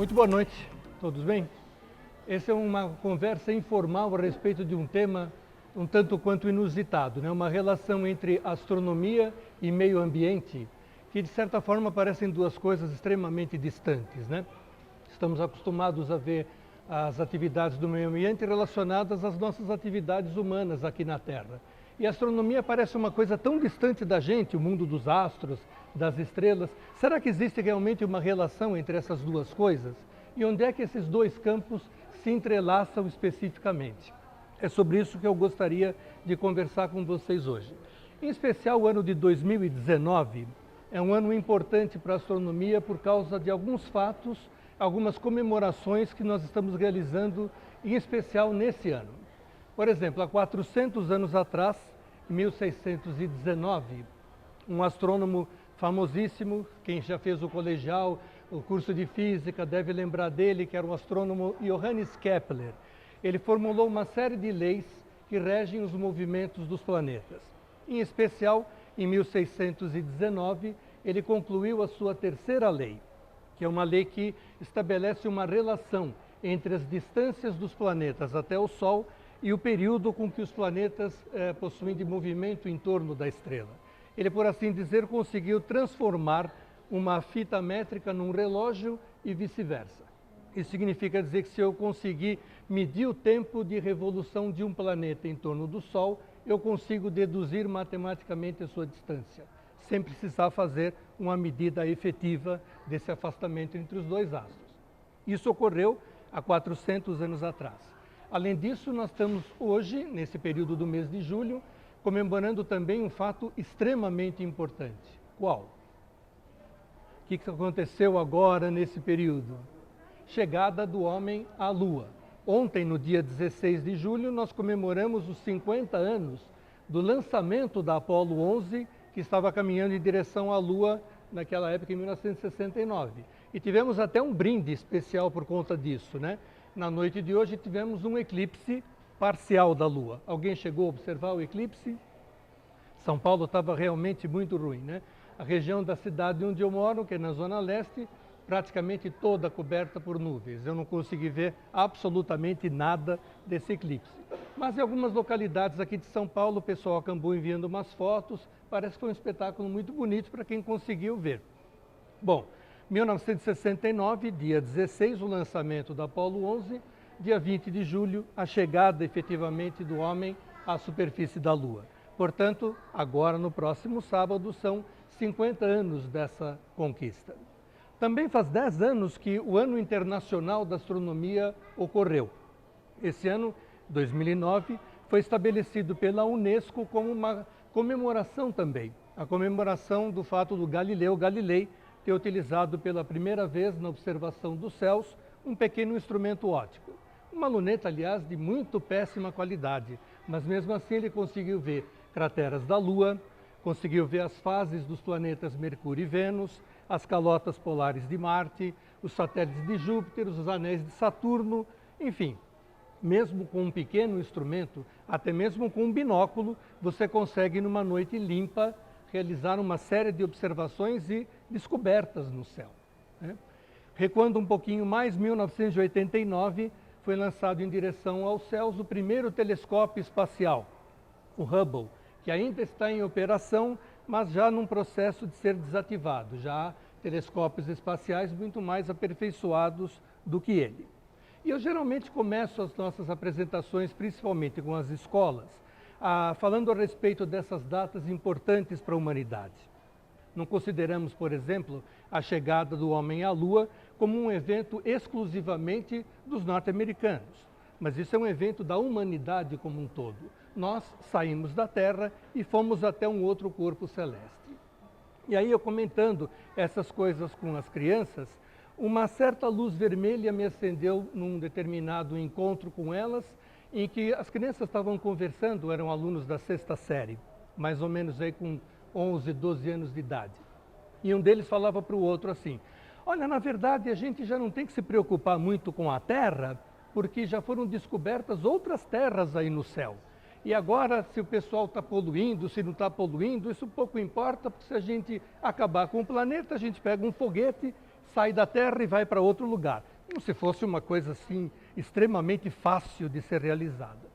Muito boa noite, todos bem? Essa é uma conversa informal a respeito de um tema um tanto quanto inusitado, né? Uma relação entre astronomia e meio ambiente, que de certa forma parecem duas coisas extremamente distantes, né? Estamos acostumados a ver as atividades do meio ambiente relacionadas às nossas atividades humanas aqui na Terra. E a astronomia parece uma coisa tão distante da gente, o mundo dos astros, das estrelas. Será que existe realmente uma relação entre essas duas coisas? E onde é que esses dois campos se entrelaçam especificamente? É sobre isso que eu gostaria de conversar com vocês hoje. Em especial, o ano de 2019 é um ano importante para a astronomia por causa de alguns fatos, algumas comemorações que nós estamos realizando, em especial nesse ano. Por exemplo, há 400 anos atrás, em 1619, um astrônomo famosíssimo, quem já fez o colegial, o curso de física, deve lembrar dele, que era o astrônomo Johannes Kepler. Ele formulou uma série de leis que regem os movimentos dos planetas. Em especial, em 1619, ele concluiu a sua terceira lei, que é uma lei que estabelece uma relação entre as distâncias dos planetas até o Sol e o período com que os planetas possuem de movimento em torno da estrela. Ele, por assim dizer, conseguiu transformar uma fita métrica num relógio e vice-versa. Isso significa dizer que se eu conseguir medir o tempo de revolução de um planeta em torno do Sol, eu consigo deduzir matematicamente a sua distância, sem precisar fazer uma medida efetiva desse afastamento entre os dois astros. Isso ocorreu há 400 anos atrás. Além disso, nós estamos hoje, nesse período do mês de julho, comemorando também um fato extremamente importante. Qual? O que aconteceu agora nesse período? Chegada do homem à Lua. Ontem, no dia 16 de julho, nós comemoramos os 50 anos do lançamento da Apollo 11, que estava caminhando em direção à Lua naquela época, em 1969. E tivemos até um brinde especial por conta disso, né? Na noite de hoje tivemos um eclipse parcial da Lua. Alguém chegou a observar o eclipse? São Paulo estava realmente muito ruim, né? A região da cidade onde eu moro, que é na Zona Leste, praticamente toda coberta por nuvens. Eu não consegui ver absolutamente nada desse eclipse. Mas em algumas localidades aqui de São Paulo, o pessoal acabou enviando umas fotos. Parece que foi um espetáculo muito bonito para quem conseguiu ver. Bom, 1969, dia 16, o lançamento da Apollo 11, dia 20 de julho, a chegada efetivamente do homem à superfície da Lua. Portanto, agora no próximo sábado são 50 anos dessa conquista. Também faz 10 anos que o Ano Internacional da Astronomia ocorreu. Esse ano, 2009, foi estabelecido pela Unesco como uma comemoração também. A comemoração do fato do Galileu Galilei ter utilizado pela primeira vez na observação dos céus um pequeno instrumento óptico. Uma luneta, aliás, de muito péssima qualidade, mas mesmo assim ele conseguiu ver crateras da Lua, conseguiu ver as fases dos planetas Mercúrio e Vênus, as calotas polares de Marte, os satélites de Júpiter, os anéis de Saturno, enfim. Mesmo com um pequeno instrumento, até mesmo com um binóculo, você consegue, numa noite limpa, realizar uma série de observações e descobertas no céu, né? Recuando um pouquinho mais, 1989, foi lançado em direção aos céus o primeiro telescópio espacial, o Hubble, que ainda está em operação, mas já num processo de ser desativado. Já há telescópios espaciais muito mais aperfeiçoados do que ele. E eu geralmente começo as nossas apresentações, principalmente com as escolas, falando a respeito dessas datas importantes para a humanidade. Não consideramos, por exemplo, a chegada do homem à Lua como um evento exclusivamente dos norte-americanos, mas isso é um evento da humanidade como um todo. Nós saímos da Terra e fomos até um outro corpo celeste. E aí, eu comentando essas coisas com as crianças, uma certa luz vermelha me acendeu num determinado encontro com elas, em que as crianças estavam conversando, eram alunos da sexta série, mais ou menos aí com 11, 12 anos de idade. E um deles falava para o outro assim: olha, na verdade a gente já não tem que se preocupar muito com a Terra, porque já foram descobertas outras terras aí no céu. E agora, se o pessoal está poluindo, se não está poluindo, isso pouco importa, porque se a gente acabar com o planeta, a gente pega um foguete, sai da Terra e vai para outro lugar. Como se fosse uma coisa assim extremamente fácil de ser realizada.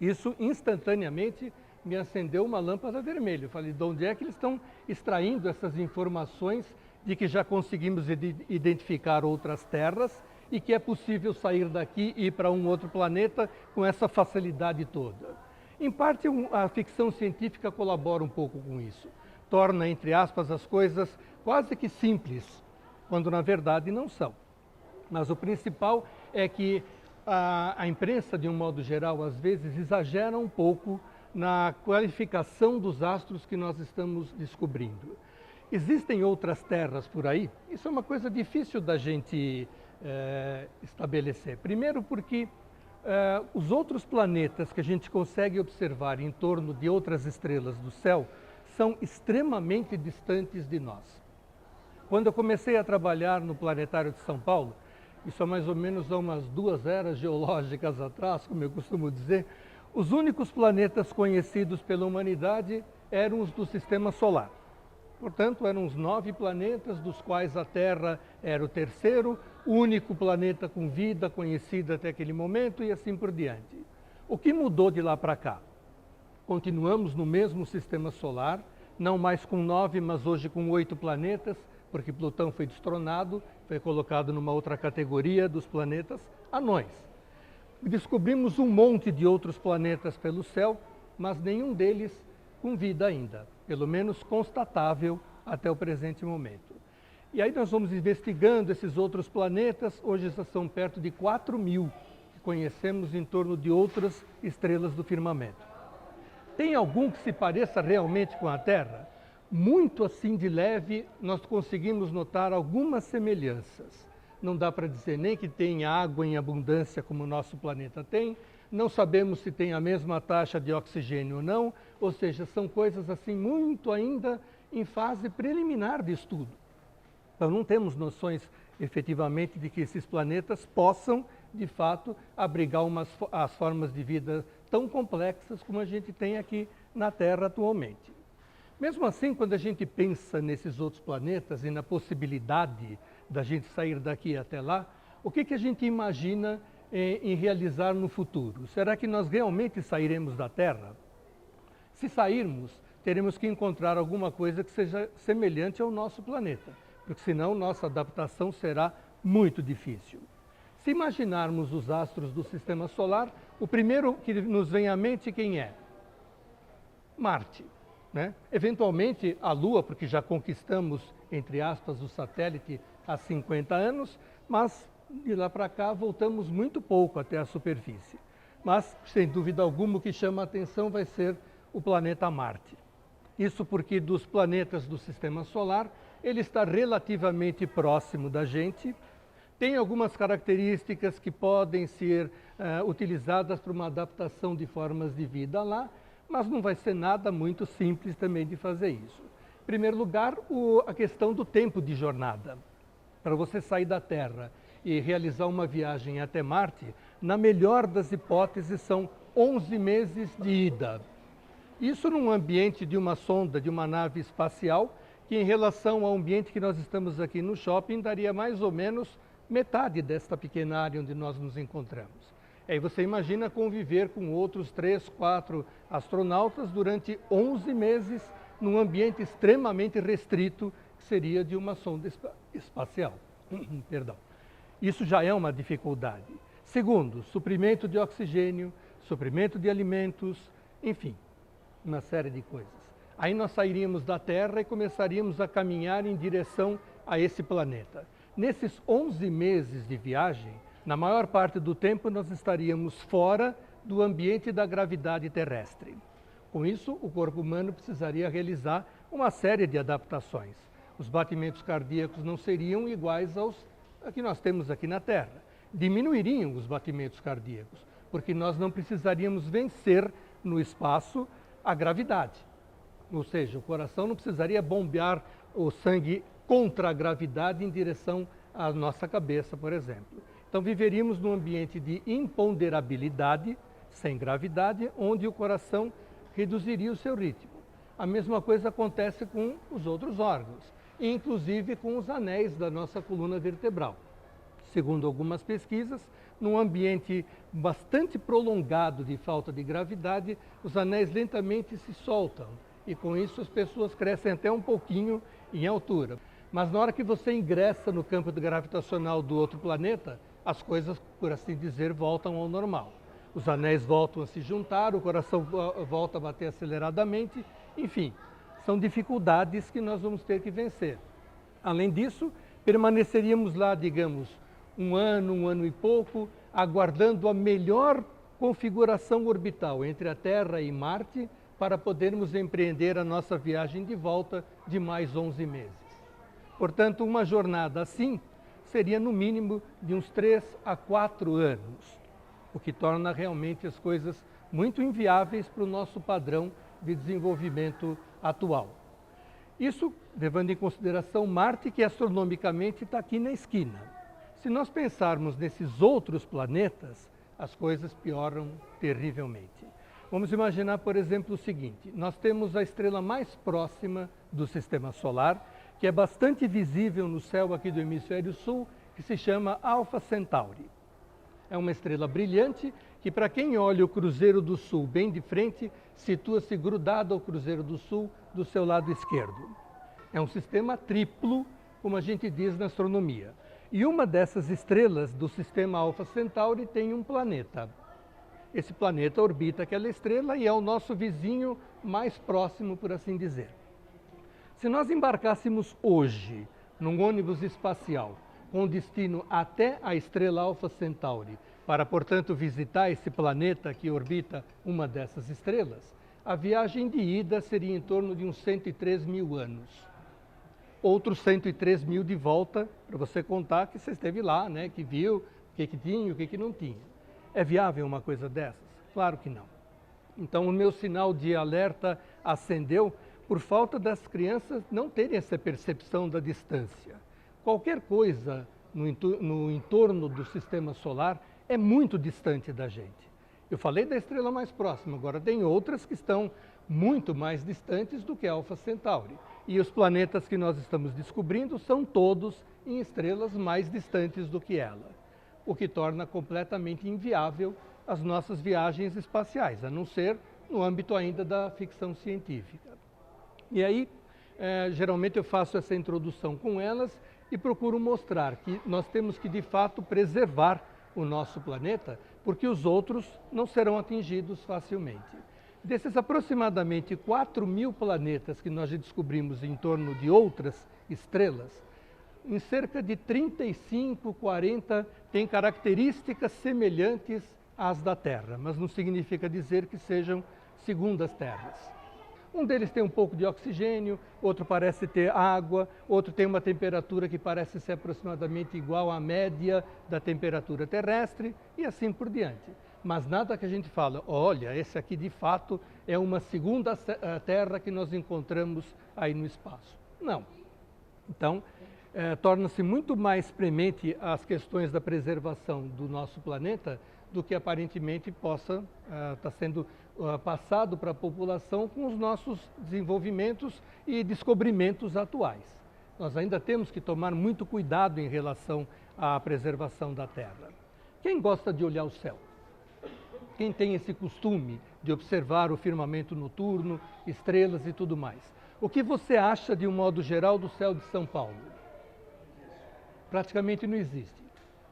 Isso instantaneamente me acendeu uma lâmpada vermelha. Eu falei, de onde é que eles estão extraindo essas informações de que já conseguimos identificar outras terras e que é possível sair daqui e ir para um outro planeta com essa facilidade toda? Em parte, a ficção científica colabora um pouco com isso. Torna, entre aspas, as coisas quase que simples, quando na verdade não são. Mas o principal é que a imprensa, de um modo geral, às vezes exagera um pouco na qualificação dos astros que nós estamos descobrindo. Existem outras terras por aí? Isso é uma coisa difícil da gente estabelecer. Primeiro porque os outros planetas que a gente consegue observar em torno de outras estrelas do céu são extremamente distantes de nós. Quando eu comecei a trabalhar no Planetário de São Paulo, isso há mais ou menos umas 2 eras geológicas atrás, como eu costumo dizer, os únicos planetas conhecidos pela humanidade eram os do Sistema Solar. Portanto, eram os 9 planetas, dos quais a Terra era o terceiro, o único planeta com vida conhecido até aquele momento e assim por diante. O que mudou de lá para cá? Continuamos no mesmo Sistema Solar, não mais com 9, mas hoje com 8 planetas, porque Plutão foi destronado, foi colocado numa outra categoria dos planetas anões. Descobrimos um monte de outros planetas pelo céu, mas nenhum deles com vida ainda, pelo menos constatável até o presente momento. E aí nós vamos investigando esses outros planetas, hoje já são perto de 4.000 que conhecemos em torno de outras estrelas do firmamento. Tem algum que se pareça realmente com a Terra? Muito assim de leve, nós conseguimos notar algumas semelhanças. Não dá para dizer nem que tem água em abundância como o nosso planeta tem, não sabemos se tem a mesma taxa de oxigênio ou não, ou seja, são coisas assim muito ainda em fase preliminar de estudo. Então não temos noções efetivamente de que esses planetas possam, de fato, abrigar as formas de vida tão complexas como a gente tem aqui na Terra atualmente. Mesmo assim, quando a gente pensa nesses outros planetas e na possibilidade da gente sair daqui até lá, o que a gente imagina em realizar no futuro? Será que nós realmente sairemos da Terra? Se sairmos, teremos que encontrar alguma coisa que seja semelhante ao nosso planeta, porque senão nossa adaptação será muito difícil. Se imaginarmos os astros do Sistema Solar, o primeiro que nos vem à mente quem é? Marte. Né? Eventualmente a Lua, porque já conquistamos, entre aspas, o satélite há 50 anos, mas de lá para cá voltamos muito pouco até a superfície. Mas, sem dúvida alguma, o que chama a atenção vai ser o planeta Marte. Isso porque dos planetas do Sistema Solar, ele está relativamente próximo da gente, tem algumas características que podem ser utilizadas para uma adaptação de formas de vida lá, mas não vai ser nada muito simples também de fazer isso. Em primeiro lugar, a questão do tempo de jornada. Para você sair da Terra e realizar uma viagem até Marte, na melhor das hipóteses, são 11 meses de ida. Isso num ambiente de uma sonda, de uma nave espacial, que em relação ao ambiente que nós estamos aqui no shopping, daria mais ou menos metade desta pequena área onde nós nos encontramos. Aí você imagina conviver com outros 3, 4 astronautas durante 11 meses num ambiente extremamente restrito, que seria de uma sonda espacial. Perdão. Isso já é uma dificuldade. Segundo, suprimento de oxigênio, suprimento de alimentos, enfim, uma série de coisas. Aí nós sairíamos da Terra e começaríamos a caminhar em direção a esse planeta. Nesses 11 meses de viagem, na maior parte do tempo nós estaríamos fora do ambiente da gravidade terrestre. Com isso, o corpo humano precisaria realizar uma série de adaptações. Os batimentos cardíacos não seriam iguais aos que nós temos aqui na Terra. Diminuiriam os batimentos cardíacos, porque nós não precisaríamos vencer no espaço a gravidade. Ou seja, o coração não precisaria bombear o sangue contra a gravidade em direção à nossa cabeça, por exemplo. Então, viveríamos num ambiente de imponderabilidade, sem gravidade, onde o coração reduziria o seu ritmo. A mesma coisa acontece com os outros órgãos. inclusive com os anéis da nossa coluna vertebral. Segundo algumas pesquisas, num ambiente bastante prolongado de falta de gravidade, os anéis lentamente se soltam e com isso as pessoas crescem até um pouquinho em altura. Mas na hora que você ingressa no campo gravitacional do outro planeta, as coisas, por assim dizer, voltam ao normal. Os anéis voltam a se juntar, o coração volta a bater aceleradamente, enfim, são dificuldades que nós vamos ter que vencer. Além disso, permaneceríamos lá, digamos, um ano e pouco, aguardando a melhor configuração orbital entre a Terra e Marte para podermos empreender a nossa viagem de volta de mais 11 meses. Portanto, uma jornada assim seria no mínimo de uns 3 a 4 anos, o que torna realmente as coisas muito inviáveis para o nosso padrão de desenvolvimento atual. Isso levando em consideração Marte, que astronomicamente está aqui na esquina. Se nós pensarmos nesses outros planetas, as coisas pioram terrivelmente. Vamos imaginar, por exemplo, o seguinte: nós temos a estrela mais próxima do Sistema Solar, que é bastante visível no céu aqui do hemisfério sul, que se chama Alpha Centauri. É uma estrela brilhante que, para quem olha o Cruzeiro do Sul bem de frente, situa-se grudado ao Cruzeiro do Sul do seu lado esquerdo. É um sistema triplo, como a gente diz na astronomia. E uma dessas estrelas do sistema Alpha Centauri tem um planeta. Esse planeta orbita aquela estrela e é o nosso vizinho mais próximo, por assim dizer. Se nós embarcássemos hoje num ônibus espacial com destino até a estrela Alpha Centauri, para, portanto, visitar esse planeta que orbita uma dessas estrelas, a viagem de ida seria em torno de uns 103 mil anos. Outros 103 mil de volta, para você contar que você esteve lá, né, que viu o que tinha e o que não tinha. É viável uma coisa dessas? Claro que não. Então, o meu sinal de alerta acendeu por falta das crianças não terem essa percepção da distância. Qualquer coisa no entorno do sistema solar é muito distante da gente. Eu falei da estrela mais próxima, agora tem outras que estão muito mais distantes do que Alpha Centauri. E os planetas que nós estamos descobrindo são todos em estrelas mais distantes do que ela, o que torna completamente inviável as nossas viagens espaciais, a não ser no âmbito ainda da ficção científica. E aí, geralmente eu faço essa introdução com elas e procuro mostrar que nós temos que, de fato, preservar o nosso planeta, porque os outros não serão atingidos facilmente. Desses aproximadamente 4 mil planetas que nós já descobrimos em torno de outras estrelas, em cerca de 35, 40 têm características semelhantes às da Terra, mas não significa dizer que sejam segundas terras. Um deles tem um pouco de oxigênio, outro parece ter água, outro tem uma temperatura que parece ser aproximadamente igual à média da temperatura terrestre e assim por diante. Mas nada que a gente fala, olha, esse aqui de fato é uma segunda terra que nós encontramos aí no espaço. Não. Então, torna-se muito mais premente as questões da preservação do nosso planeta do que aparentemente possa estar sendo passado para a população com os nossos desenvolvimentos e descobrimentos atuais. Nós ainda temos que tomar muito cuidado em relação à preservação da Terra. Quem gosta de olhar o céu? Quem tem esse costume de observar o firmamento noturno, estrelas e tudo mais? O que você acha, de um modo geral, do céu de São Paulo? Praticamente não existe.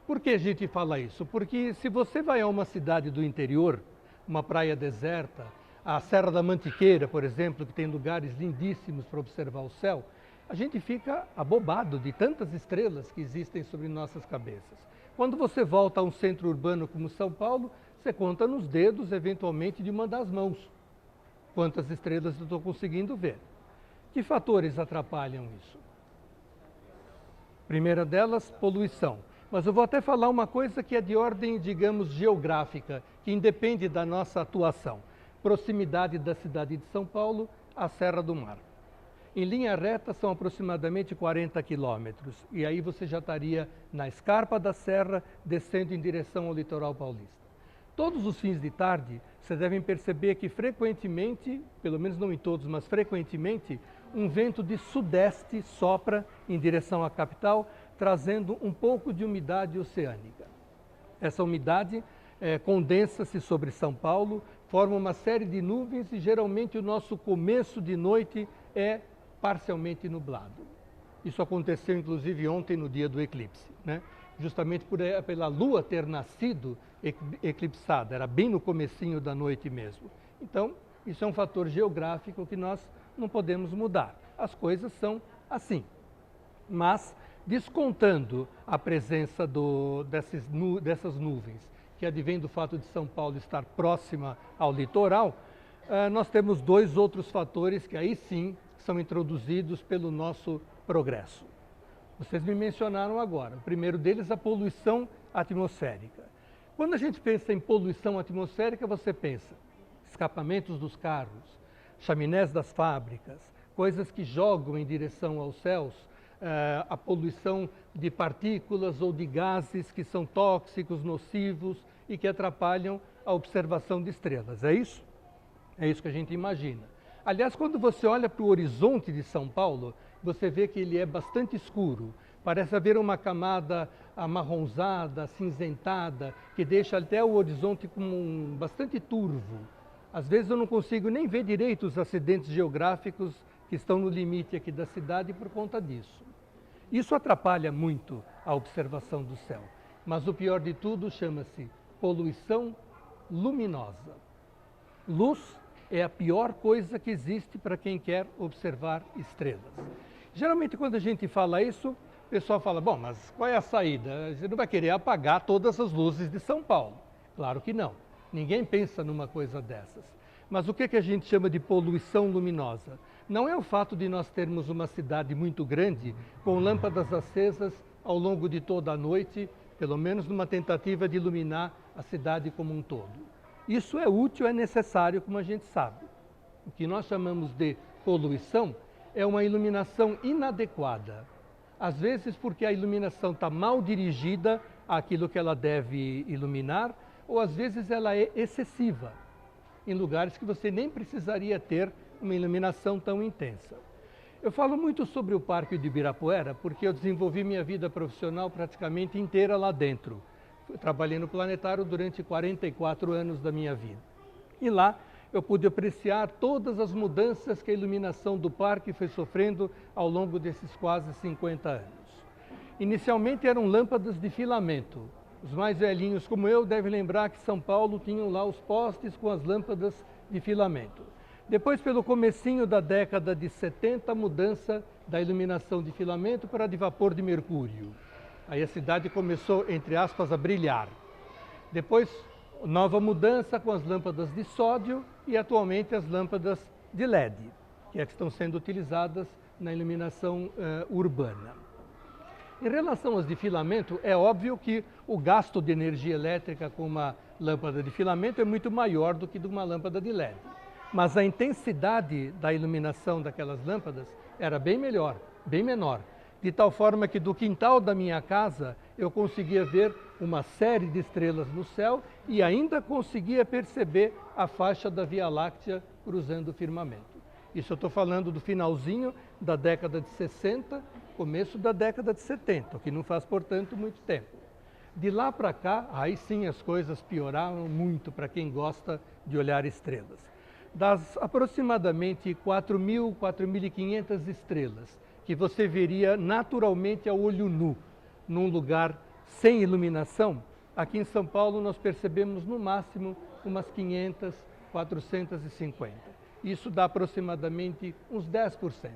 Por que a gente fala isso? Porque se você vai a uma cidade do interior, uma praia deserta, a Serra da Mantiqueira, por exemplo, que tem lugares lindíssimos para observar o céu, a gente fica abobado de tantas estrelas que existem sobre nossas cabeças. Quando você volta a um centro urbano como São Paulo, você conta nos dedos, eventualmente, de uma das mãos quantas estrelas eu estou conseguindo ver. Que fatores atrapalham isso? Primeira delas, poluição. Mas eu vou até falar uma coisa que é de ordem, digamos, geográfica, que independe da nossa atuação. Proximidade da cidade de São Paulo à Serra do Mar. Em linha reta são aproximadamente 40 quilômetros, e aí você já estaria na escarpa da serra, descendo em direção ao litoral paulista. Todos os fins de tarde, vocês devem perceber que frequentemente, pelo menos não em todos, mas frequentemente, um vento de sudeste sopra em direção à capital, trazendo um pouco de umidade oceânica. Essa umidade condensa-se sobre São Paulo, forma uma série de nuvens e geralmente o nosso começo de noite é parcialmente nublado. Isso aconteceu inclusive ontem no dia do eclipse, né? Justamente pela Lua ter nascido eclipsada, era bem no comecinho da noite mesmo. Então, isso é um fator geográfico que nós não podemos mudar. As coisas são assim. Mas, descontando a presença dessas nuvens, que advém do fato de São Paulo estar próxima ao litoral, nós temos dois outros fatores que aí sim são introduzidos pelo nosso progresso. Vocês me mencionaram agora. O primeiro deles, a poluição atmosférica. Quando a gente pensa em poluição atmosférica, você pensa escapamentos dos carros, chaminés das fábricas, coisas que jogam em direção aos céus, a poluição de partículas ou de gases que são tóxicos, nocivos e que atrapalham a observação de estrelas. É isso? É isso que a gente imagina. Aliás, quando você olha para o horizonte de São Paulo, você vê que ele é bastante escuro. Parece haver uma camada amarronzada, acinzentada, que deixa até o horizonte como bastante turvo. Às vezes eu não consigo nem ver direito os acidentes geográficos que estão no limite aqui da cidade por conta disso. Isso atrapalha muito a observação do céu. Mas o pior de tudo chama-se poluição luminosa. Luz é a pior coisa que existe para quem quer observar estrelas. Geralmente, quando a gente fala isso, o pessoal fala, bom, mas qual é a saída? Você não vai querer apagar todas as luzes de São Paulo. Claro que não. Ninguém pensa numa coisa dessas. Mas o que a gente chama de poluição luminosa? Não é o fato de nós termos uma cidade muito grande, com lâmpadas acesas ao longo de toda a noite, pelo menos numa tentativa de iluminar a cidade como um todo. Isso é útil, é necessário, como a gente sabe. O que nós chamamos de poluição é uma iluminação inadequada. Às vezes porque a iluminação está mal dirigida àquilo que ela deve iluminar, ou às vezes ela é excessiva, em lugares que você nem precisaria ter uma iluminação tão intensa. Eu falo muito sobre o Parque de Ibirapuera porque eu desenvolvi minha vida profissional praticamente inteira lá dentro. Trabalhei no planetário durante 44 anos da minha vida. E lá eu pude apreciar todas as mudanças que a iluminação do parque foi sofrendo ao longo desses quase 50 anos. Inicialmente eram lâmpadas de filamento. Os mais velhinhos como eu devem lembrar que São Paulo tinham lá os postes com as lâmpadas de filamento. Depois, pelo comecinho da década de 70, a mudança da iluminação de filamento para a de vapor de mercúrio. Aí a cidade começou, entre aspas, a brilhar. Depois, nova mudança com as lâmpadas de sódio e atualmente as lâmpadas de LED, que estão sendo utilizadas na iluminação urbana. Em relação às de filamento, é óbvio que o gasto de energia elétrica com uma lâmpada de filamento é muito maior do que de uma lâmpada de LED. Mas a intensidade da iluminação daquelas lâmpadas era bem menor. De tal forma que do quintal da minha casa eu conseguia ver uma série de estrelas no céu e ainda conseguia perceber a faixa da Via Láctea cruzando o firmamento. Isso eu estou falando do finalzinho da década de 60, começo da década de 70, o que não faz, portanto, muito tempo. De lá para cá, aí sim as coisas pioraram muito para quem gosta de olhar estrelas. Das aproximadamente 4.000, 4.500 estrelas que você veria naturalmente a olho nu, num lugar sem iluminação, aqui em São Paulo nós percebemos no máximo umas 500, 450. Isso dá aproximadamente uns 10%.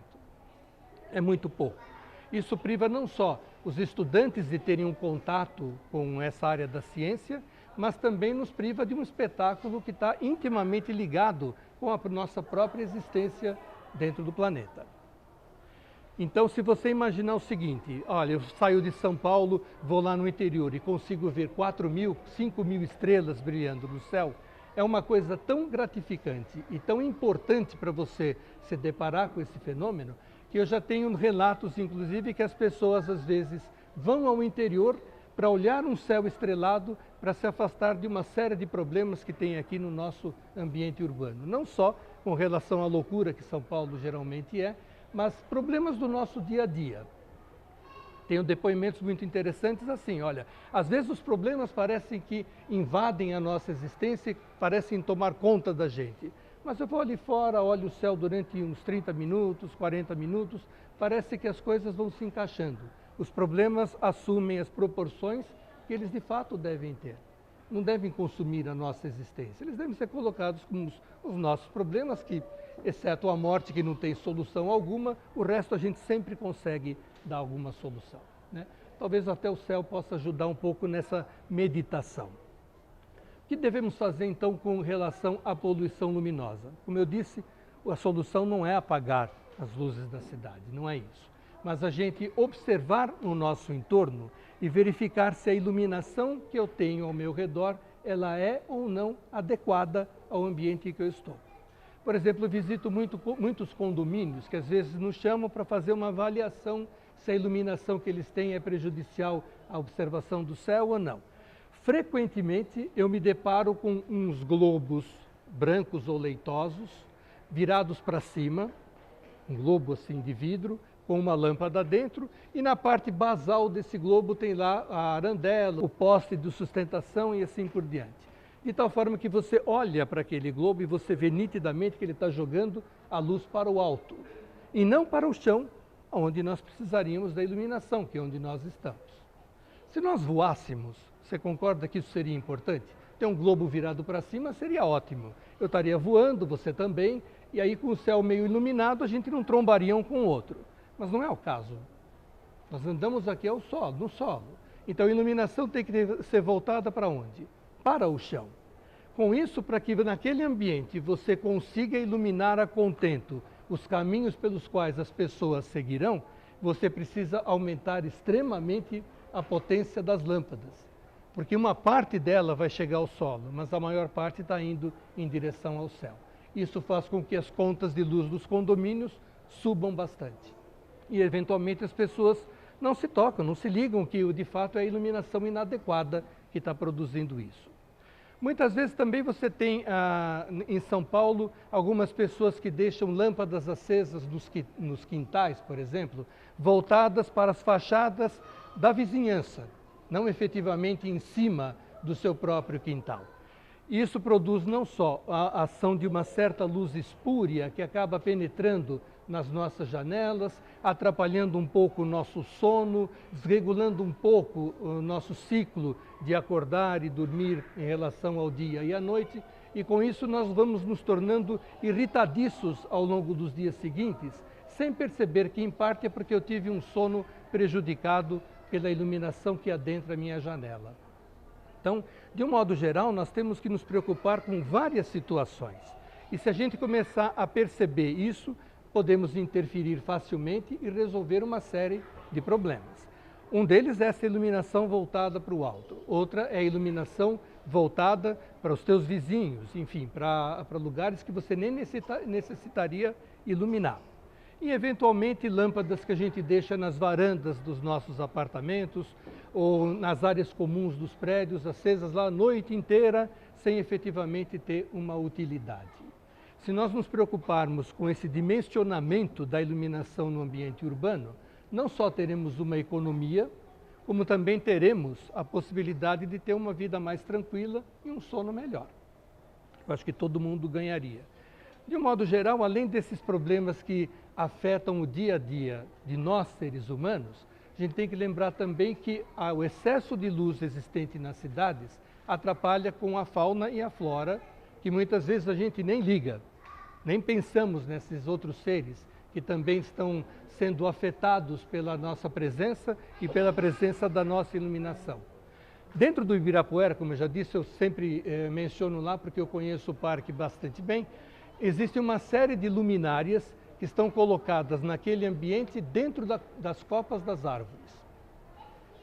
É muito pouco. Isso priva não só os estudantes de terem um contato com essa área da ciência, mas também nos priva de um espetáculo que está intimamente ligado com a nossa própria existência dentro do planeta. Então, se você imaginar o seguinte, olha, eu saio de São Paulo, vou lá no interior e consigo ver 4.000, 5.000 estrelas brilhando no céu, é uma coisa tão gratificante e tão importante para você se deparar com esse fenômeno, que eu já tenho relatos, inclusive, que as pessoas às vezes vão ao interior para olhar um céu estrelado, para se afastar de uma série de problemas que tem aqui no nosso ambiente urbano. Não só com relação à loucura que São Paulo geralmente é, mas problemas do nosso dia a dia. Tenho depoimentos muito interessantes assim, olha, às vezes os problemas parecem que invadem a nossa existência e parecem tomar conta da gente. Mas eu vou ali fora, olho o céu durante uns 30 minutos, 40 minutos, parece que as coisas vão se encaixando. Os problemas assumem as proporções que eles de fato devem ter. Não devem consumir a nossa existência, eles devem ser colocados como os nossos problemas, que, exceto a morte que não tem solução alguma, o resto a gente sempre consegue dar alguma solução, né? Talvez até o céu possa ajudar um pouco nessa meditação. O que devemos fazer então com relação à poluição luminosa? Como eu disse, a solução não é apagar as luzes da cidade, não é isso. Mas a gente observar o nosso entorno e verificar se a iluminação que eu tenho ao meu redor, ela é ou não adequada ao ambiente em que eu estou. Por exemplo, eu visito muitos condomínios que às vezes nos chamam para fazer uma avaliação se a iluminação que eles têm é prejudicial à observação do céu ou não. Frequentemente eu me deparo com uns globos brancos ou leitosos, virados para cima, um globo assim de vidro, com uma lâmpada dentro, e na parte basal desse globo tem lá a arandela, o poste de sustentação e assim por diante. De tal forma que você olha para aquele globo e você vê nitidamente que ele está jogando a luz para o alto, e não para o chão, onde nós precisaríamos da iluminação, que é onde nós estamos. Se nós voássemos, você concorda que isso seria importante? Ter um globo virado para cima seria ótimo. Eu estaria voando, você também, e aí com o céu meio iluminado a gente não trombaria um com o outro. Mas não é o caso. Nós andamos aqui ao solo, no solo. Então a iluminação tem que ser voltada para onde? Para o chão. Com isso, para que naquele ambiente você consiga iluminar a contento os caminhos pelos quais as pessoas seguirão, você precisa aumentar extremamente a potência das lâmpadas. Porque uma parte dela vai chegar ao solo, mas a maior parte está indo em direção ao céu. Isso faz com que as contas de luz dos condomínios subam bastante. E, eventualmente, as pessoas não se tocam, não se ligam que, de fato, é a iluminação inadequada que está produzindo isso. Muitas vezes também você tem, em São Paulo, algumas pessoas que deixam lâmpadas acesas nos quintais, por exemplo, voltadas para as fachadas da vizinhança, não efetivamente em cima do seu próprio quintal. Isso produz não só a ação de uma certa luz espúria que acaba penetrando nas nossas janelas, atrapalhando um pouco o nosso sono, desregulando um pouco o nosso ciclo de acordar e dormir em relação ao dia e à noite, e com isso nós vamos nos tornando irritadiços ao longo dos dias seguintes, sem perceber que em parte é porque eu tive um sono prejudicado pela iluminação que adentra a minha janela. Então, de um modo geral, nós temos que nos preocupar com várias situações. E se a gente começar a perceber isso, podemos interferir facilmente e resolver uma série de problemas. Um deles é essa iluminação voltada para o alto. Outra é a iluminação voltada para os teus vizinhos, enfim, para lugares que você nem necessitaria iluminar. E, eventualmente, lâmpadas que a gente deixa nas varandas dos nossos apartamentos ou nas áreas comuns dos prédios, acesas lá a noite inteira, sem efetivamente ter uma utilidade. Se nós nos preocuparmos com esse dimensionamento da iluminação no ambiente urbano, não só teremos uma economia, como também teremos a possibilidade de ter uma vida mais tranquila e um sono melhor. Eu acho que todo mundo ganharia. De um modo geral, além desses problemas que afetam o dia a dia de nós, seres humanos, a gente tem que lembrar também que o excesso de luz existente nas cidades atrapalha com a fauna e a flora, que muitas vezes a gente nem liga, nem pensamos nesses outros seres que também estão sendo afetados pela nossa presença e pela presença da nossa iluminação. Dentro do Ibirapuera, como eu já disse, eu sempre menciono lá porque eu conheço o parque bastante bem, existe uma série de luminárias que estão colocadas naquele ambiente dentro das copas das árvores.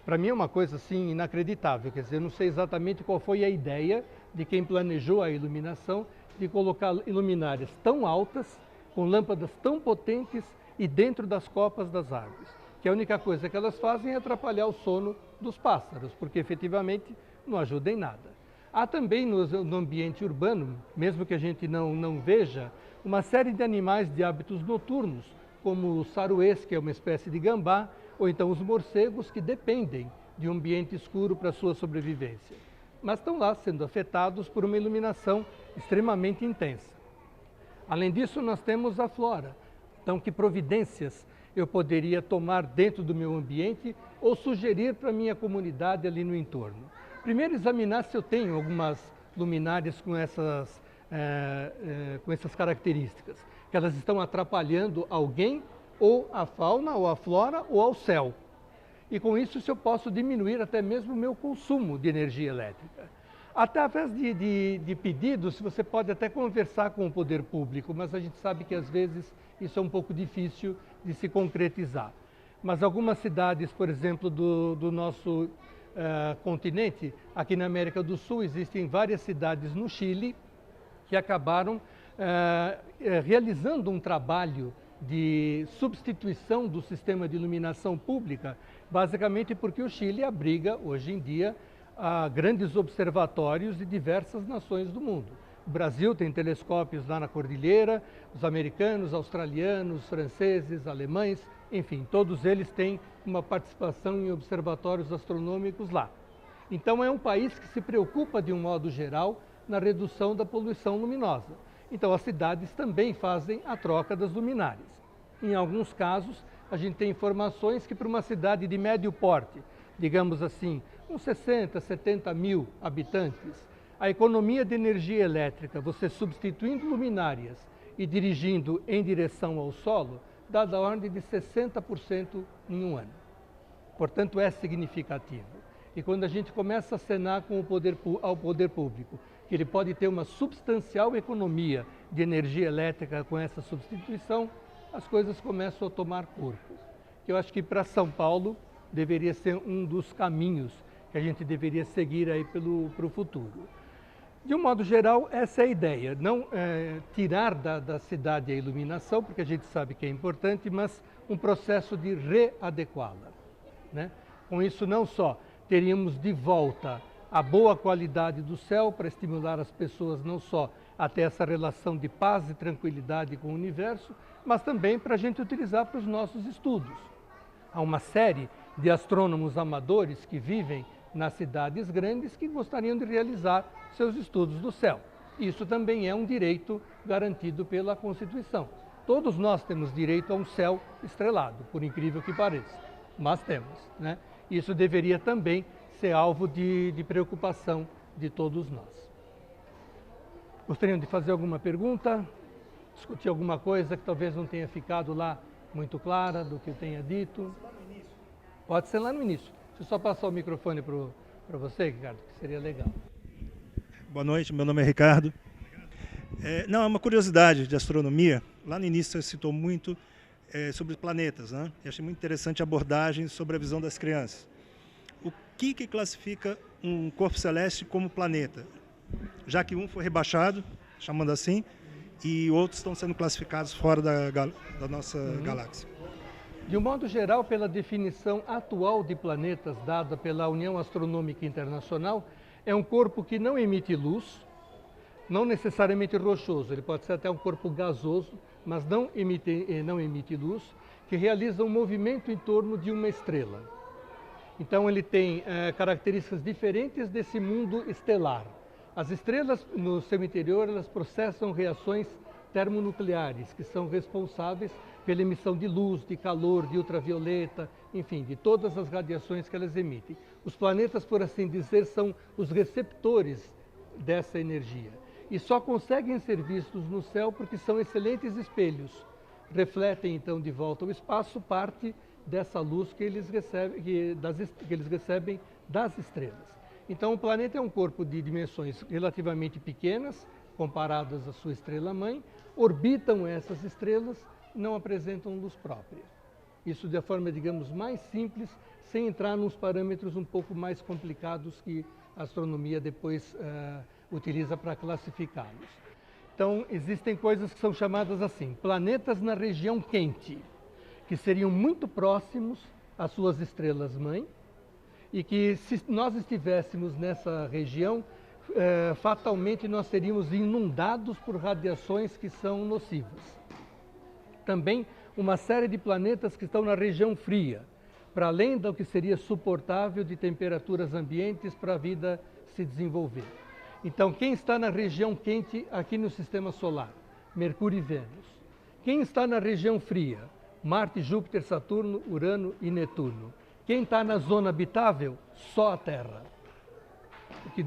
Para mim é uma coisa assim inacreditável, quer dizer, eu não sei exatamente qual foi a ideia de quem planejou a iluminação de colocar luminárias tão altas, com lâmpadas tão potentes e dentro das copas das árvores, que a única coisa que elas fazem é atrapalhar o sono dos pássaros, porque efetivamente não ajuda em nada. Há também no ambiente urbano, mesmo que a gente não veja, uma série de animais de hábitos noturnos, como os saruês, que é uma espécie de gambá, ou então os morcegos, que dependem de um ambiente escuro para sua sobrevivência. Mas estão lá sendo afetados por uma iluminação extremamente intensa. Além disso, nós temos a flora. Então, que providências eu poderia tomar dentro do meu ambiente ou sugerir para a minha comunidade ali no entorno? Primeiro, examinar se eu tenho algumas luminárias com essas características, que elas estão atrapalhando alguém, ou a fauna, ou a flora, ou ao céu. E com isso, se eu posso diminuir até mesmo o meu consumo de energia elétrica. Através de pedidos, você pode até conversar com o poder público, mas a gente sabe que às vezes isso é um pouco difícil de se concretizar. Mas algumas cidades, por exemplo, do nosso continente, aqui na América do Sul, existem várias cidades no Chile que acabaram realizando um trabalho de substituição do sistema de iluminação pública, basicamente porque o Chile abriga, hoje em dia, grandes observatórios de diversas nações do mundo. O Brasil tem telescópios lá na Cordilheira, os americanos, australianos, franceses, alemães, enfim, todos eles têm uma participação em observatórios astronômicos lá. Então é um país que se preocupa, de um modo geral, na redução da poluição luminosa. Então as cidades também fazem a troca das luminárias. Em alguns casos, a gente tem informações que para uma cidade de médio porte, digamos assim, uns 60, 70 mil habitantes, a economia de energia elétrica, você substituindo luminárias e dirigindo em direção ao solo, dá da ordem de 60% em um ano. Portanto, é significativo. E quando a gente começa a acenar ao poder público, que ele pode ter uma substancial economia de energia elétrica com essa substituição, as coisas começam a tomar corpo. Eu acho que para São Paulo deveria ser um dos caminhos que a gente deveria seguir aí para o futuro. De um modo geral, essa é a ideia, não tirar da cidade a iluminação, porque a gente sabe que é importante, mas um processo de readequá-la, né? Com isso, não só teríamos de volta a boa qualidade do céu para estimular as pessoas não só a ter essa relação de paz e tranquilidade com o universo, mas também para a gente utilizar para os nossos estudos. Há uma série de astrônomos amadores que vivem nas cidades grandes que gostariam de realizar seus estudos do céu. Isso também é um direito garantido pela Constituição. Todos nós temos direito a um céu estrelado, por incrível que pareça, mas temos, né? Isso deveria também ser alvo de preocupação de todos nós. Gostariam de fazer alguma pergunta? Discutir alguma coisa que talvez não tenha ficado lá muito clara do que eu tenha dito? Pode ser lá no início. Deixa eu só passar o microfone para você, Ricardo, que seria legal. Boa noite, meu nome é Ricardo. É uma curiosidade de astronomia. Lá no início você citou muito sobre planetas, né? Eu achei muito interessante a abordagem sobre a visão das crianças. O que classifica um corpo celeste como planeta? Já que um foi rebaixado, chamando assim, e outros estão sendo classificados fora da nossa galáxia. De um modo geral, pela definição atual de planetas dada pela União Astronômica Internacional, é um corpo que não emite luz, não necessariamente rochoso, ele pode ser até um corpo gasoso, mas não emite luz, que realiza um movimento em torno de uma estrela. Então ele tem características diferentes desse mundo estelar. As estrelas no seu interior, elas processam reações termonucleares, que são responsáveis pela emissão de luz, de calor, de ultravioleta, enfim, de todas as radiações que elas emitem. Os planetas, por assim dizer, são os receptores dessa energia. E só conseguem ser vistos no céu porque são excelentes espelhos. Refletem, então, de volta ao espaço parte dessa luz que eles recebem das estrelas. Então, o planeta é um corpo de dimensões relativamente pequenas, comparadas à sua estrela-mãe, orbitam essas estrelas e não apresentam luz própria. Isso de forma, digamos, mais simples, sem entrar nos parâmetros um pouco mais complicados que a astronomia depois utiliza para classificá-los. Então, existem coisas que são chamadas assim, planetas na região quente, que seriam muito próximos às suas estrelas-mãe, e que se nós estivéssemos nessa região, fatalmente nós seríamos inundados por radiações que são nocivas. Também uma série de planetas que estão na região fria, para além do que seria suportável de temperaturas ambientes para a vida se desenvolver. Então, quem está na região quente aqui no Sistema Solar? Mercúrio e Vênus. Quem está na região fria? Marte, Júpiter, Saturno, Urano e Netuno. Quem está na zona habitável? Só a Terra. O que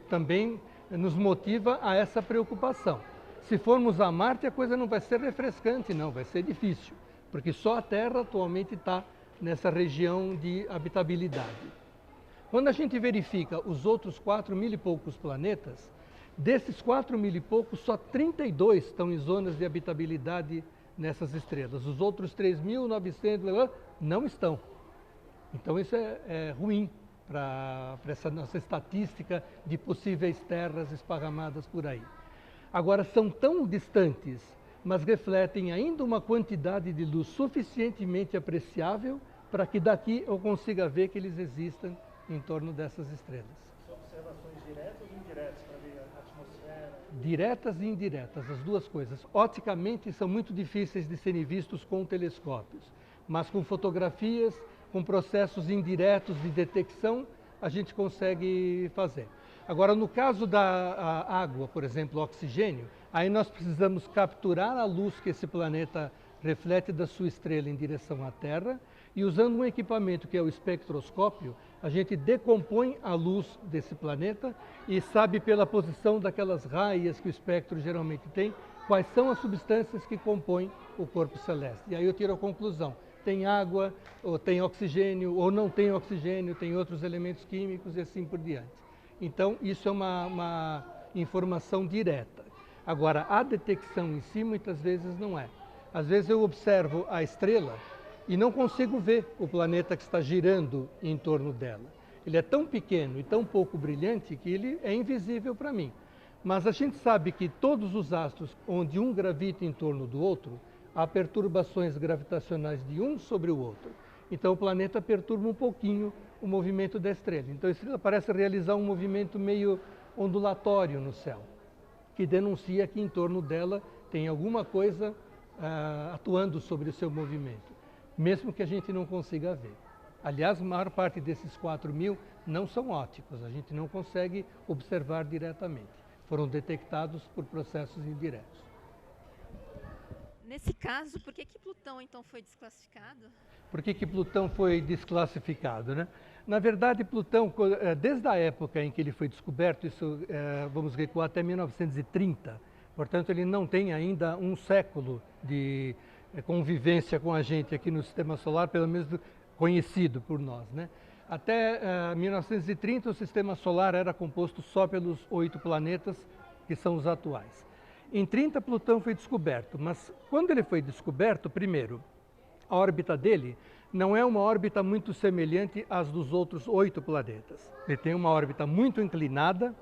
também nos motiva a essa preocupação. Se formos a Marte, a coisa não vai ser refrescante, não, vai ser difícil, porque só a Terra atualmente está nessa região de habitabilidade. Quando a gente verifica os outros 4.000 e poucos planetas, desses 4.000 e poucos, só 32 estão em zonas de habitabilidade nessas estrelas. Os outros 3.900 não estão. Então isso é ruim para essa nossa estatística de possíveis terras esparramadas por aí. Agora, são tão distantes, mas refletem ainda uma quantidade de luz suficientemente apreciável para que daqui eu consiga ver que eles existam em torno dessas estrelas. São observações diretas ou indiretas para ver a atmosfera? Diretas e indiretas, as duas coisas. Oticamente são muito difíceis de serem vistos com telescópios, mas com fotografias, com processos indiretos de detecção, a gente consegue fazer. Agora, no caso da água, por exemplo, oxigênio, aí nós precisamos capturar a luz que esse planeta reflete da sua estrela em direção à Terra, e usando um equipamento que é o espectroscópio, a gente decompõe a luz desse planeta e sabe pela posição daquelas raias que o espectro geralmente tem, quais são as substâncias que compõem o corpo celeste. E aí eu tiro a conclusão, tem água, ou tem oxigênio, ou não tem oxigênio, tem outros elementos químicos e assim por diante. Então, isso é uma informação direta. Agora, a detecção em si, muitas vezes, não é. Às vezes eu observo a estrela e não consigo ver o planeta que está girando em torno dela. Ele é tão pequeno e tão pouco brilhante que ele é invisível para mim. Mas a gente sabe que todos os astros, onde um gravita em torno do outro, há perturbações gravitacionais de um sobre o outro. Então o planeta perturba um pouquinho o movimento da estrela. Então a estrela parece realizar um movimento meio ondulatório no céu, que denuncia que em torno dela tem alguma coisa atuando sobre o seu movimento, mesmo que a gente não consiga ver. Aliás, a maior parte desses 4.000 não são óticos, a gente não consegue observar diretamente. Foram detectados por processos indiretos. Nesse caso, por que Plutão então foi desclassificado? Por que Plutão foi desclassificado, né? Na verdade, Plutão, desde a época em que ele foi descoberto, isso vamos recuar até 1930, portanto ele não tem ainda um século de convivência com a gente aqui no Sistema Solar, pelo menos conhecido por nós, né? Até 1930 o Sistema Solar era composto só pelos 8 planetas que são os atuais. Em 30 Plutão foi descoberto, mas quando ele foi descoberto, primeiro, a órbita dele não é uma órbita muito semelhante às dos outros 8 planetas. Ele tem uma órbita muito inclinada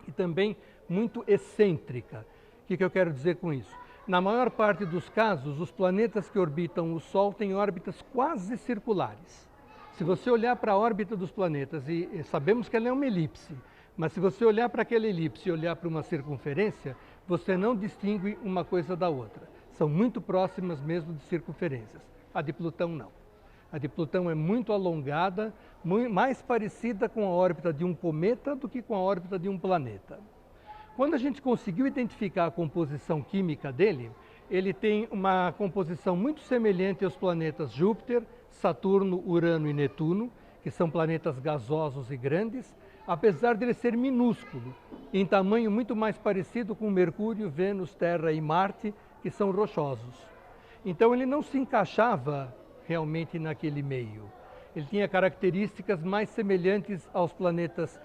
e também muito excêntrica. O que eu quero dizer com isso? Na maior parte dos casos, os planetas que orbitam o Sol têm órbitas quase circulares. Se você olhar para a órbita dos planetas, e sabemos que ela é uma elipse, mas se você olhar para aquela elipse e olhar para uma circunferência, você não distingue uma coisa da outra. São muito próximas mesmo de circunferências. A de Plutão não. A de Plutão é muito alongada, mais parecida com a órbita de um cometa do que com a órbita de um planeta. Quando a gente conseguiu identificar a composição química dele, ele tem uma composição muito semelhante aos planetas Júpiter, Saturno, Urano e Netuno, que são planetas gasosos e grandes, apesar de ele ser minúsculo, em tamanho muito mais parecido com Mercúrio, Vênus, Terra e Marte, que são rochosos. Então ele não se encaixava realmente naquele meio. Ele tinha características mais semelhantes aos planetas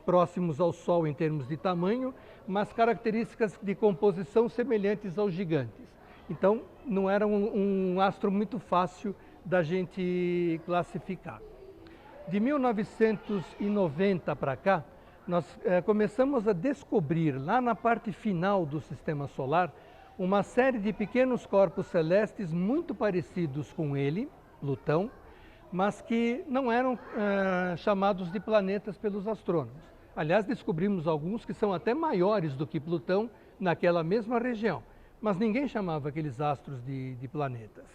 próximos ao Sol em termos de tamanho, mas características de composição semelhantes aos gigantes. Então não era um astro muito fácil da gente classificar. De 1990 para cá, nós começamos a descobrir, lá na parte final do Sistema Solar, uma série de pequenos corpos celestes muito parecidos com ele, Plutão, mas que não eram chamados de planetas pelos astrônomos. Aliás, descobrimos alguns que são até maiores do que Plutão naquela mesma região, mas ninguém chamava aqueles astros de planetas.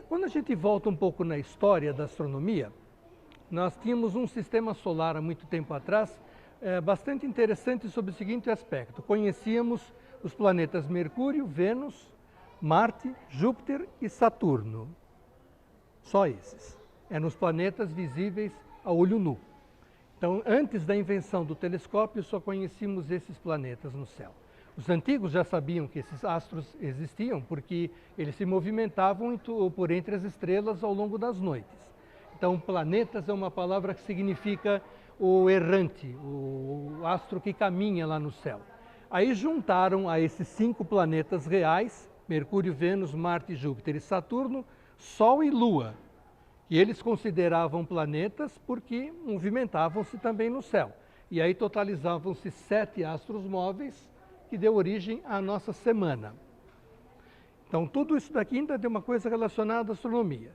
Quando a gente volta um pouco na história da astronomia, nós tínhamos um sistema solar há muito tempo atrás, bastante interessante sob o seguinte aspecto. Conhecíamos os planetas Mercúrio, Vênus, Marte, Júpiter e Saturno. Só esses. Eram os planetas visíveis a olho nu. Então, antes da invenção do telescópio, só conhecíamos esses planetas no céu. Os antigos já sabiam que esses astros existiam, porque eles se movimentavam por entre as estrelas ao longo das noites. Então, planetas é uma palavra que significa o errante, o astro que caminha lá no céu. Aí juntaram a esses 5 planetas reais, Mercúrio, Vênus, Marte, Júpiter e Saturno, Sol e Lua, que eles consideravam planetas porque movimentavam-se também no céu. E aí totalizavam-se 7 astros móveis, que deu origem à nossa semana. Então, tudo isso daqui ainda tem uma coisa relacionada à astronomia.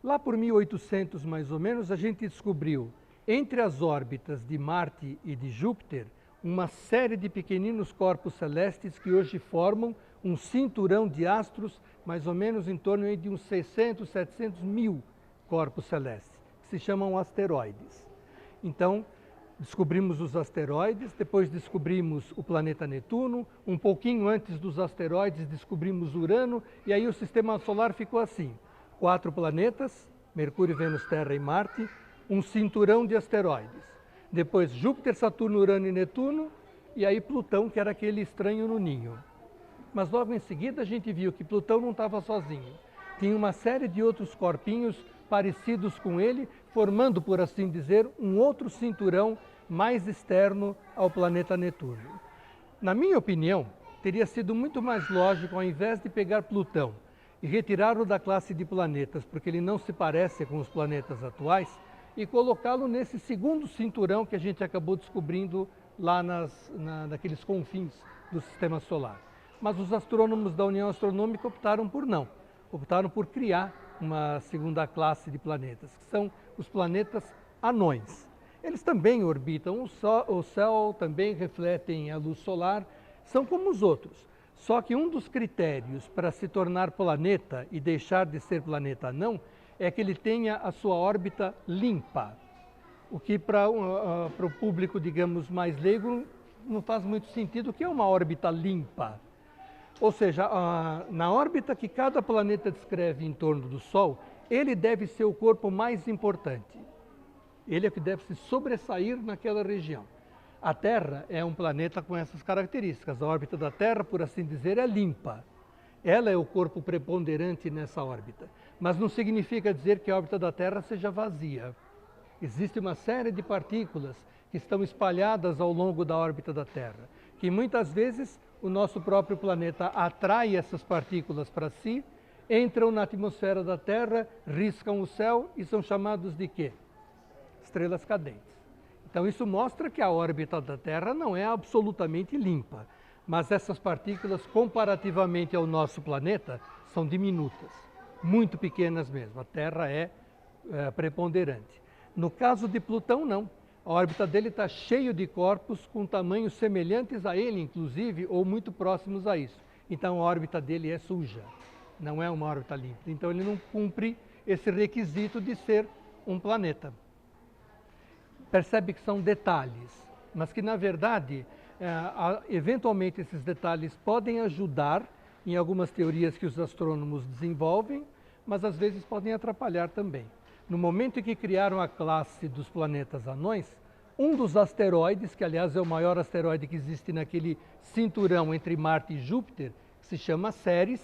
Lá por 1800, mais ou menos, a gente descobriu, entre as órbitas de Marte e de Júpiter, uma série de pequeninos corpos celestes que hoje formam um cinturão de astros, mais ou menos em torno de uns 600, 700 mil corpos celestes, que se chamam asteroides. Então, descobrimos os asteroides, depois descobrimos o planeta Netuno, um pouquinho antes dos asteroides descobrimos Urano, e aí o sistema solar ficou assim: 4 planetas, Mercúrio, Vênus, Terra e Marte, um cinturão de asteroides. Depois Júpiter, Saturno, Urano e Netuno, e aí Plutão, que era aquele estranho no ninho. Mas logo em seguida a gente viu que Plutão não estava sozinho. Tinha uma série de outros corpinhos parecidos com ele, formando, por assim dizer, um outro cinturão mais externo ao planeta Netuno. Na minha opinião, teria sido muito mais lógico, ao invés de pegar Plutão e retirá-lo da classe de planetas, porque ele não se parece com os planetas atuais, e colocá-lo nesse segundo cinturão que a gente acabou descobrindo lá naqueles confins do sistema solar. Mas os astrônomos da União Astronômica optaram por não. Optaram por criar uma segunda classe de planetas, que são os planetas anões. Eles também orbitam o céu, também refletem a luz solar, são como os outros. Só que um dos critérios para se tornar planeta e deixar de ser planeta anão é que ele tenha a sua órbita limpa. O que para o público, digamos, mais leigo, não faz muito sentido. O que é uma órbita limpa? Ou seja, na órbita que cada planeta descreve em torno do Sol, ele deve ser o corpo mais importante. Ele é que deve se sobressair naquela região. A Terra é um planeta com essas características. A órbita da Terra, por assim dizer, é limpa. Ela é o corpo preponderante nessa órbita. Mas não significa dizer que a órbita da Terra seja vazia. Existe uma série de partículas que estão espalhadas ao longo da órbita da Terra, que muitas vezes o nosso próprio planeta atrai essas partículas para si, entram na atmosfera da Terra, riscam o céu e são chamados de quê? Estrelas cadentes. Então isso mostra que a órbita da Terra não é absolutamente limpa, mas essas partículas, comparativamente ao nosso planeta, são diminutas, muito pequenas mesmo. A Terra é preponderante. No caso de Plutão, não. A órbita dele está cheia de corpos com tamanhos semelhantes a ele, inclusive, ou muito próximos a isso. Então a órbita dele é suja, não é uma órbita limpa. Então ele não cumpre esse requisito de ser um planeta. Percebe que são detalhes, mas que na verdade, eventualmente esses detalhes podem ajudar em algumas teorias que os astrônomos desenvolvem, mas às vezes podem atrapalhar também. No momento em que criaram a classe dos planetas anões, um dos asteroides, que aliás é o maior asteroide que existe naquele cinturão entre Marte e Júpiter, que se chama Ceres,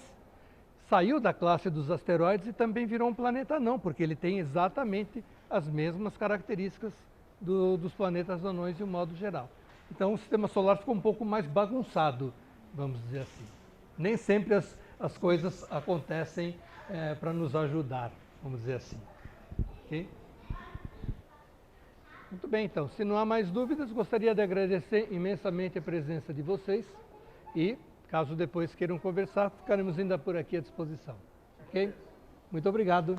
saiu da classe dos asteroides e também virou um planeta anão, porque ele tem exatamente as mesmas características dos planetas anões de um modo geral. Então o sistema solar ficou um pouco mais bagunçado, vamos dizer assim. Nem sempre as coisas acontecem para nos ajudar, vamos dizer assim. Okay? Muito bem, então, se não há mais dúvidas, gostaria de agradecer imensamente a presença de vocês e, caso depois queiram conversar, ficaremos ainda por aqui à disposição. Ok? Muito obrigado.